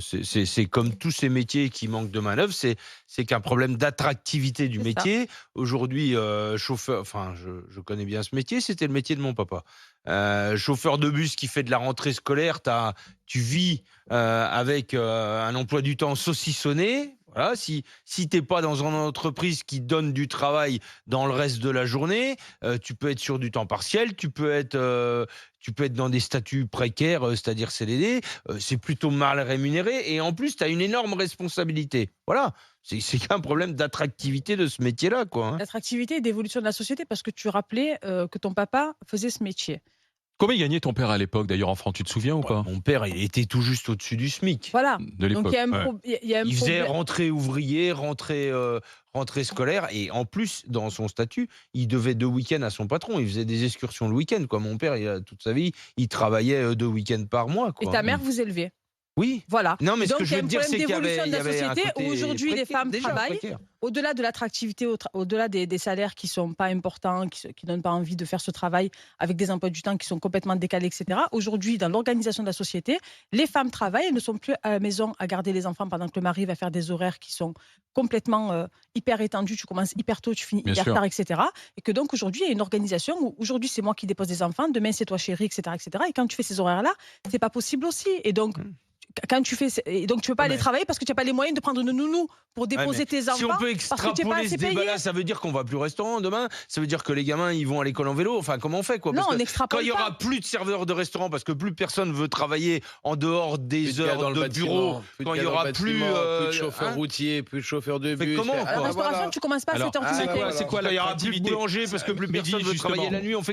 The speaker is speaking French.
C'est comme tous ces métiers qui manquent de main-d'œuvre, c'est qu'un problème d'attractivité du C'est ça. métier. Aujourd'hui, chauffeur, enfin, je connais bien ce métier, c'était le métier de mon papa. Chauffeur de bus qui fait de la rentrée scolaire, tu vis avec un emploi du temps saucissonné. Voilà, si tu es pas dans une entreprise qui donne du travail dans le reste de la journée, tu peux être sur du temps partiel, tu peux être dans des statuts précaires, c'est-à-dire CDD. C'est plutôt mal rémunéré et en plus, tu as une énorme responsabilité. Voilà, c'est qu'un problème d'attractivité de ce métier-là, quoi, hein. L'attractivité et d'évolution de la société parce que tu rappelais, que ton papa faisait ce métier. Combien il gagnait ton père à l'époque d'ailleurs en francs, tu te souviens ou Ouais, pas? mon père, il était tout juste au-dessus du SMIC. Voilà, De donc il y l'époque, a un ouais. pro il y a un Il faisait problème. rentrée ouvrier, rentrée scolaire et en plus, dans son statut, il devait 2 week-ends à son patron. Il faisait des excursions le week-end, quoi. Mon père, il a toute sa vie, il travaillait, 2 week-ends par mois, Et quoi, ta hein. mère vous élevait. Oui. Voilà. Non, mais Et ce que donc il je y a veux un te dire, problème c'est qu'il y d'évolution avait de il y la avait un société où côté aujourd'hui les précaire, femmes déjà travaillent, précaire. au-delà de l'attractivité, au-delà des salaires qui sont pas importants, qui donnent pas envie de faire ce travail avec des emplois du temps qui sont complètement décalés et cetera. Aujourd'hui, dans l'organisation de la société, les femmes travaillent, elles ne sont plus à la maison à garder les enfants pendant que le mari va faire des horaires qui sont complètement, hyper étendus. Tu commences hyper tôt, tu finis Bien hyper sûr. tard et cetera, et que donc aujourd'hui, il y a une organisation où aujourd'hui c'est moi qui dépose les enfants, demain c'est toi chérie et cetera et cetera, et quand tu fais ces horaires-là, c'est pas possible aussi, et donc Mmh. quand tu fais et donc tu peux pas Ouais, aller mais travailler parce que tu as pas les moyens de prendre une nounou pour ouais, mais déposer tes si on enfants peut parce que tu es pas extrapoler ce assez payé. débat-là, ça veut dire qu'on va plus au restaurant demain? Ça veut dire que les gamins, ils vont à l'école en vélo? Enfin, comment on fait, quoi? Non, Parce que on quand il n'extrapole y pas. aura plus de serveurs de restaurant parce que plus personne veut travailler en dehors Plus des de gars heures dans le de bureau, bâtiment, plus de quand il gars y dans le aura plus, bâtiment, plus de chauffeurs hein? routiers, plus de chauffeurs de On fait bus. comment, À la quoi? restauration, tu commences pas à Alors, 7 heures du Ah, matin. voilà. c'est quoi Quand il y aura plus de l'attractivité? boulanger parce que plus Mehdi, personne veut travailler justement. la nuit, on fait